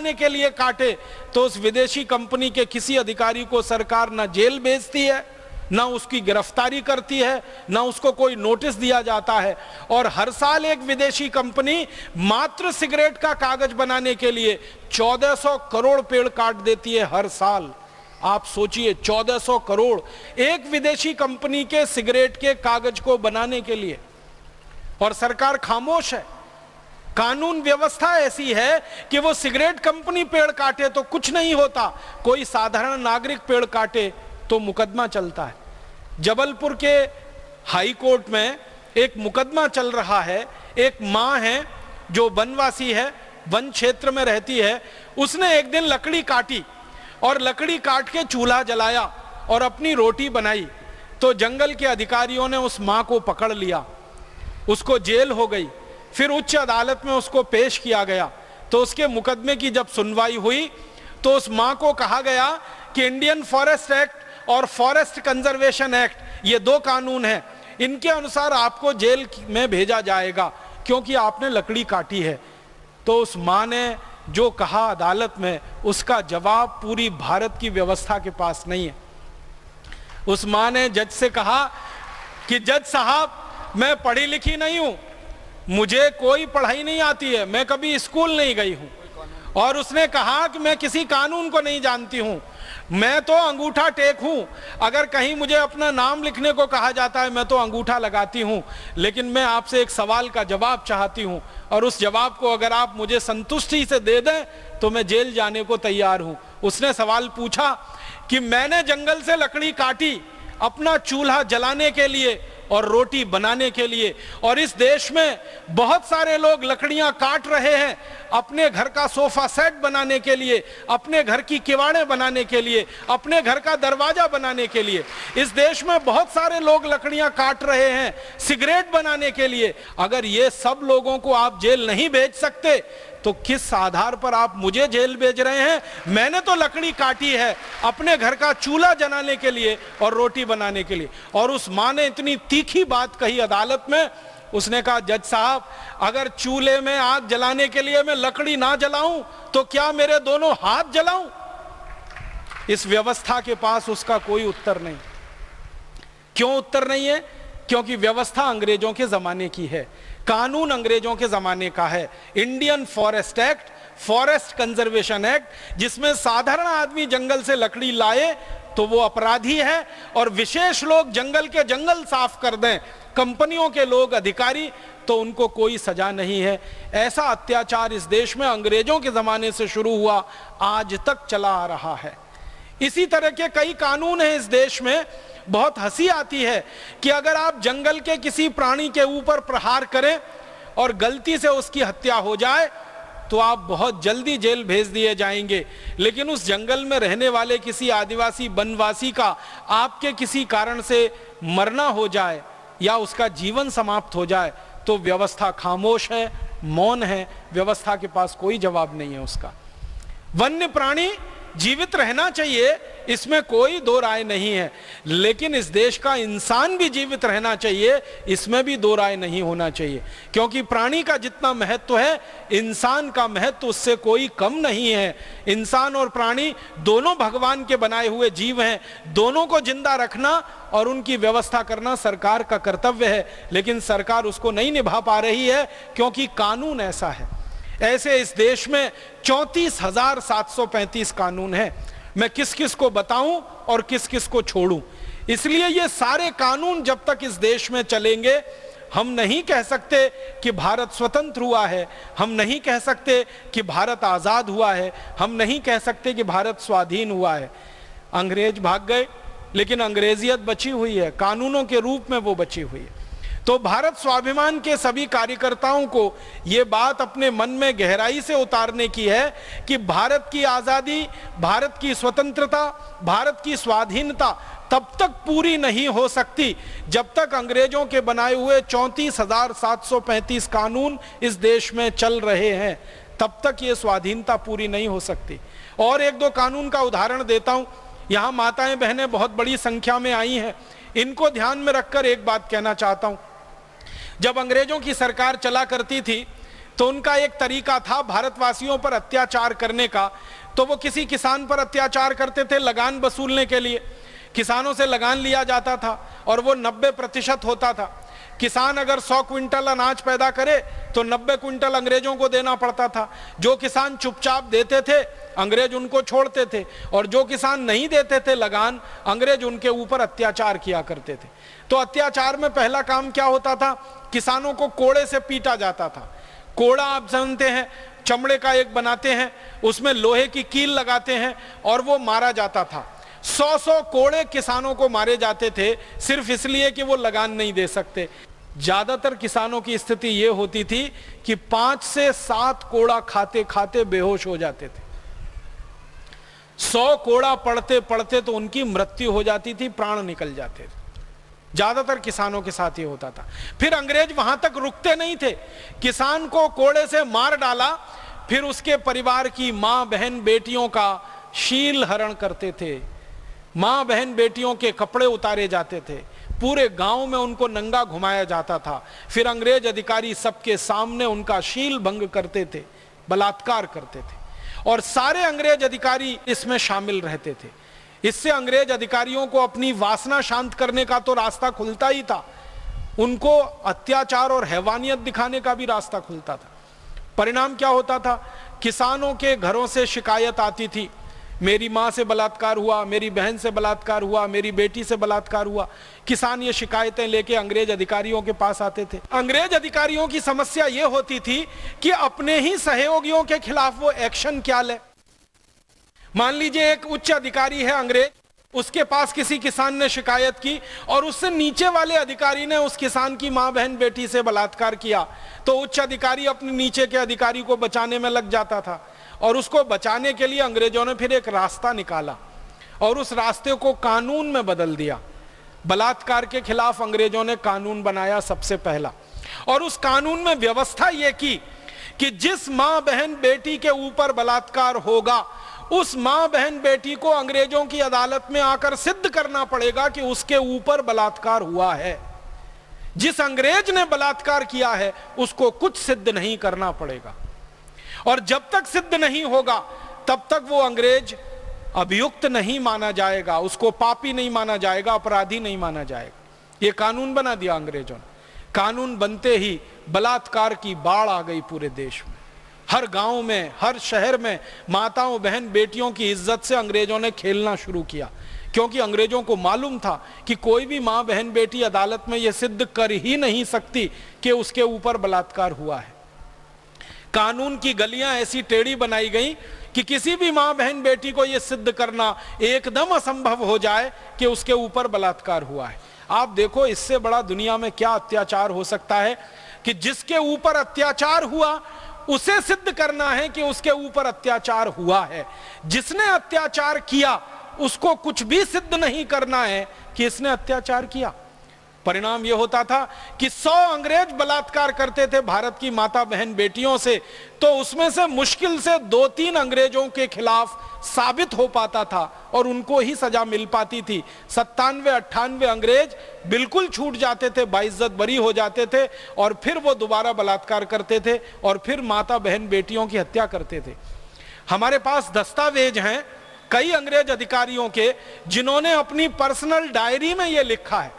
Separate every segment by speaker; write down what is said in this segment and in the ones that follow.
Speaker 1: के लिए काटे तो उस विदेशी कंपनी के किसी अधिकारी को सरकार ना जेल भेजती है, ना उसकी गिरफ्तारी करती है, ना उसको कोई नोटिस दिया जाता है। और हर साल एक विदेशी कंपनी मात्र सिगरेट का कागज बनाने के लिए 1400 करोड़ पेड़ काट देती है हर साल। आप सोचिए, 1400 करोड़ एक विदेशी कंपनी के सिगरेट के कागज को बनाने के लिए, और सरकार खामोश है। कानून व्यवस्था ऐसी है कि वो सिगरेट कंपनी पेड़ काटे तो कुछ नहीं होता, कोई साधारण नागरिक पेड़ काटे तो मुकदमा चलता है। जबलपुर के हाई कोर्ट में एक मुकदमा चल रहा है। एक मां है जो वनवासी है, वन क्षेत्र में रहती है। उसने एक दिन लकड़ी काटी और लकड़ी काट के चूल्हा जलाया और अपनी रोटी बनाई, तो जंगल के अधिकारियों ने उस मां को पकड़ लिया, उसको जेल हो गई। फिर उच्च अदालत में उसको पेश किया गया, तो उसके मुकदमे की जब सुनवाई हुई तो उस मां को कहा गया कि इंडियन फॉरेस्ट एक्ट और फॉरेस्ट कंजर्वेशन एक्ट, ये दो कानून हैं, इनके अनुसार आपको जेल में भेजा जाएगा क्योंकि आपने लकड़ी काटी है। तो उस मां ने जो कहा अदालत में, उसका जवाब पूरी भारत की व्यवस्था के पास नहीं है। उस मां ने जज से कहा कि जज साहब, मैं पढ़ी लिखी नहीं हूं, मुझे कोई पढ़ाई नहीं आती है, मैं कभी स्कूल नहीं गई हूं। और उसने कहा कि मैं किसी कानून को नहीं जानती हूं, मैं तो अंगूठा टेक हूं। अगर कहीं मुझे अपना नाम लिखने को कहा जाता है मैं तो अंगूठा लगाती हूं, लेकिन मैं आपसे एक सवाल का जवाब चाहती हूं, और उस जवाब को अगर आप मुझे संतुष्टि से दे दें तो मैं जेल जाने को तैयार हूं। उसने सवाल पूछा कि मैंने जंगल से लकड़ी काटी अपना चूल्हा जलाने के लिए और रोटी बनाने के लिए, और इस देश में बहुत सारे लोग लकड़ियां काट रहे हैं अपने घर का सोफा सेट बनाने के लिए, अपने घर की किवाड़ें बनाने के लिए, अपने घर का दरवाजा बनाने के लिए। इस देश में बहुत सारे लोग लकड़ियां काट रहे हैं सिगरेट बनाने के लिए। अगर ये सब लोगों को आप जेल नहीं भेज सकते तो किस आधार पर आप मुझे जेल भेज रहे हैं? मैंने तो लकड़ी काटी है अपने घर का चूल्हा जलाने के लिए और रोटी बनाने के लिए। और उस मां ने इतनी तीखी बात कही अदालत में, उसने कहा जज साहब, अगर चूल्हे में आग जलाने के लिए मैं लकड़ी ना जलाऊं तो क्या मेरे दोनों हाथ जलाऊं? इस व्यवस्था के पास उसका कोई उत्तर नहीं। क्यों उत्तर नहीं है? क्योंकि व्यवस्था अंग्रेजों के जमाने की है, कानून अंग्रेजों के जमाने का है। Indian forest act, forest conservation act, जिसमें साधारण आदमी जंगल से लकड़ी लाए तो वो अपराधी है, और विशेष लोग जंगल के जंगल साफ कर दें, कंपनियों के लोग, अधिकारी, तो उनको कोई सजा नहीं है। ऐसा अत्याचार इस देश में अंग्रेजों के जमाने से शुरू हुआ, आज तक चला आ रहा है। इसी तरह के कई कानून हैं इस देश में। बहुत हंसी आती है कि अगर आप जंगल के किसी प्राणी के ऊपर प्रहार करें और गलती से उसकी हत्या हो जाए तो आप बहुत जल्दी जेल भेज दिए जाएंगे, लेकिन उस जंगल में रहने वाले किसी आदिवासी वनवासी का आपके किसी कारण से मरना हो जाए या उसका जीवन समाप्त हो जाए तो व्यवस्था खामोश है, मौन है, व्यवस्था के पास कोई जवाब नहीं है उसका। वन्य प्राणी जीवित रहना चाहिए, इसमें कोई दो राय नहीं है, लेकिन इस देश का इंसान भी जीवित रहना चाहिए, इसमें भी दो राय नहीं होना चाहिए। क्योंकि प्राणी का जितना महत्व है, इंसान का महत्व उससे कोई कम नहीं है। इंसान और प्राणी दोनों भगवान के बनाए हुए जीव हैं, दोनों को जिंदा रखना और उनकी व्यवस्था करना सरकार का कर्तव्य है, लेकिन सरकार उसको नहीं निभा पा रही है क्योंकि कानून ऐसा है। ऐसे इस देश में 34,735 कानून हैं। मैं किस किस को बताऊं और किस किस को छोड़ूं? इसलिए ये सारे कानून जब तक इस देश में चलेंगे, हम नहीं कह सकते कि भारत स्वतंत्र हुआ है, हम नहीं कह सकते कि भारत आजाद हुआ है, हम नहीं कह सकते कि भारत स्वाधीन हुआ है। अंग्रेज भाग गए, लेकिन अंग्रेजियत बची हुई है, कानूनों के रूप में वो बची हुई है। तो भारत स्वाभिमान के सभी कार्यकर्ताओं को ये बात अपने मन में गहराई से उतारने की है कि भारत की आजादी, भारत की स्वतंत्रता, भारत की स्वाधीनता तब तक पूरी नहीं हो सकती जब तक अंग्रेजों के बनाए हुए 34,735 कानून इस देश में चल रहे हैं, तब तक ये स्वाधीनता पूरी नहीं हो सकती। और एक दो कानून का उदाहरण देता हूं। यहां माताएं बहनें बहुत बड़ी संख्या में आई हैं, इनको ध्यान में रखकर एक बात कहना चाहता हूं। जब अंग्रेजों की सरकार चला करती थी तो उनका एक तरीका था भारतवासियों पर अत्याचार करने का। तो वो किसी किसान पर अत्याचार करते थे लगान वसूलने के लिए। किसानों से लगान लिया जाता था और वो 90% होता था। किसान अगर 100 क्विंटल अनाज पैदा करे तो 90 क्विंटल अंग्रेजों को देना पड़ता था। जो किसान चुपचाप देते थे अंग्रेज उनको छोड़ते थे, और जो किसान नहीं देते थे लगान, अंग्रेज उनके ऊपर अत्याचार किया करते थे। तो अत्याचार में पहला काम क्या होता था, किसानों को कोड़े से पीटा जाता था। कोड़ा आप जानते हैं, चमड़े का एक बनाते हैं, उसमें लोहे की कील लगाते हैं और वो मारा जाता था। 100 कोड़े किसानों को मारे जाते थे सिर्फ इसलिए कि वो लगान नहीं दे सकते। ज्यादातर किसानों की स्थिति ये होती थी कि 5 से 7 कोड़ा खाते खाते बेहोश हो जाते थे। 100 कोड़ा पड़ते पड़ते तो उनकी मृत्यु हो जाती थी, प्राण निकल जाते थे। ज्यादातर किसानों के साथ ये होता था। फिर अंग्रेज वहां तक रुकते नहीं थे, किसान को कोड़े से मार डाला, फिर उसके परिवार की मां बहन बेटियों का शील हरण करते थे। मां बहन बेटियों के कपड़े उतारे जाते थे, पूरे गांव में उनको नंगा घुमाया जाता था। फिर अंग्रेज अधिकारी सबके सामने उनका शील भंग करते थे, बलात्कार करते थे, और सारे अंग्रेज अधिकारी इसमें शामिल रहते थे। इससे अंग्रेज अधिकारियों को अपनी वासना शांत करने का तो रास्ता खुलता ही था, उनको अत्याचार और हैवानियत दिखाने का भी रास्ता खुलता था। परिणाम क्या होता था, किसानों के घरों से शिकायत आती थी, मेरी मां से बलात्कार हुआ, मेरी बहन से बलात्कार हुआ, मेरी बेटी से बलात्कार हुआ। किसान ये शिकायतें लेके अंग्रेज अधिकारियों के पास आते थे। अंग्रेज अधिकारियों की समस्या ये होती थी कि अपने ही सहयोगियों के खिलाफ वो एक्शन क्या ले। मान लीजिए एक उच्च अधिकारी है अंग्रेज, उसके पास किसी किसान ने शिकायत की और उससे नीचे वाले अधिकारी ने उस किसान की मां बहन बेटी से बलात्कार किया, तो उच्च अधिकारी अपने नीचे के अधिकारी को बचाने में लग जाता था। और उसको बचाने के लिए अंग्रेजों ने फिर एक रास्ता निकाला और उस रास्ते को कानून में बदल दिया। बलात्कार के खिलाफ अंग्रेजों ने कानून बनाया सबसे पहला, और उस कानून में व्यवस्था यह की कि जिस मां बहन बेटी के ऊपर बलात्कार होगा, उस मां बहन बेटी को अंग्रेजों की अदालत में आकर सिद्ध करना पड़ेगा कि उसके ऊपर बलात्कार हुआ है। जिस अंग्रेज ने बलात्कार किया है उसको कुछ सिद्ध नहीं करना पड़ेगा, और जब तक सिद्ध नहीं होगा तब तक वो अंग्रेज अभियुक्त नहीं माना जाएगा, उसको पापी नहीं माना जाएगा, अपराधी नहीं माना जाएगा। ये कानून बना दिया अंग्रेजों ने। कानून बनते ही बलात्कार की बाढ़ आ गई पूरे देश में। हर गांव में, हर शहर में माताओं बहन बेटियों की इज्जत से अंग्रेजों ने खेलना शुरू किया, क्योंकि अंग्रेजों को मालूम था कि कोई भी मां बहन बेटी अदालत में यह सिद्ध कर ही नहीं सकती कि उसके ऊपर बलात्कार हुआ है। कानून की गलियां ऐसी टेढ़ी बनाई गई कि किसी भी मां बहन बेटी को यह सिद्ध करना एकदम असंभव हो जाए कि उसके ऊपर बलात्कार हुआ है। आप देखो इससे बड़ा दुनिया में क्या अत्याचार हो सकता है कि जिसके ऊपर अत्याचार हुआ उसे सिद्ध करना है कि उसके ऊपर अत्याचार हुआ है। जिसने अत्याचार किया उसको कुछ भी सिद्ध नहीं करना है कि इसने अत्याचार किया। परिणाम यह होता था कि 100 अंग्रेज बलात्कार करते थे भारत की माता बहन बेटियों से, तो उसमें से मुश्किल से 2-3 अंग्रेजों के खिलाफ साबित हो पाता था और उनको ही सजा मिल पाती थी। 97-98 अंग्रेज बिल्कुल छूट जाते थे, बाइज्जत बरी हो जाते थे, और फिर वो दोबारा बलात्कार करते थे और फिर माता बहन बेटियों की हत्या करते थे। हमारे पास दस्तावेज हैं कई अंग्रेज अधिकारियों के, जिन्होंने अपनी पर्सनल डायरी में यह लिखा है।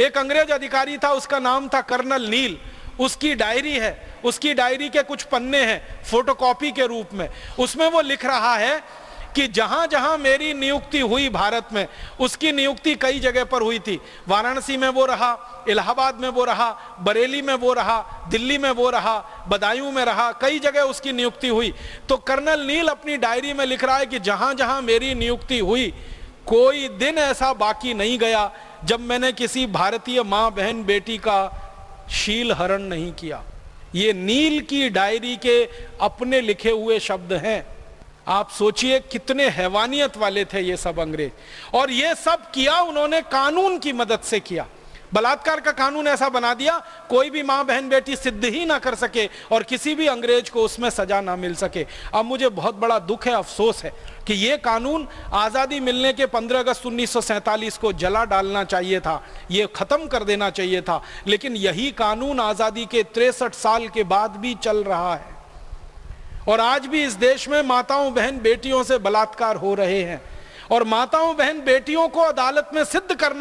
Speaker 1: एक अंग्रेज अधिकारी था, उसका नाम था कर्नल नील, उसकी डायरी है, उसकी डायरी के कुछ पन्ने हैं फोटोकॉपी के रूप में। उसमें वो लिख रहा है कि जहां जहां मेरी नियुक्ति हुई भारत में, उसकी नियुक्ति कई जगह पर हुई थी। वाराणसी में वो रहा, इलाहाबाद में वो रहा, बरेली में वो रहा, दिल्ली में वो रहा, बदायूं में रहा, कई जगह उसकी नियुक्ति हुई। तो कर्नल नील अपनी डायरी में लिख रहा है कि जहां जहां मेरी नियुक्ति हुई, कोई दिन ऐसा बाकी नहीं गया जब मैंने किसी भारतीय मां बहन बेटी का शील हरण नहीं किया। ये नील की डायरी के अपने लिखे हुए शब्द हैं। आप सोचिए कितने हैवानियत वाले थे ये सब अंग्रेज, और ये सब किया उन्होंने कानून की मदद से किया। बलात्कार का कानून ऐसा बना दिया कोई भी मां बहन बेटी सिद्ध ही ना कर सके और किसी भी अंग्रेज को उसमें सजा ना मिल सके। अब मुझे बहुत बड़ा दुख है, अफसोस है कि यह कानून आजादी मिलने के 15 अगस्त 1947 को जला डालना चाहिए था, यह खत्म कर देना चाहिए था, लेकिन यही कानून आजादी के 63 साल के बाद भी चल रहा है और आज भी इस देश में माताओं बहन बेटियों से बलात्कार हो रहे हैं और माताओं बहन बेटियों को अदालत में सिद्ध करना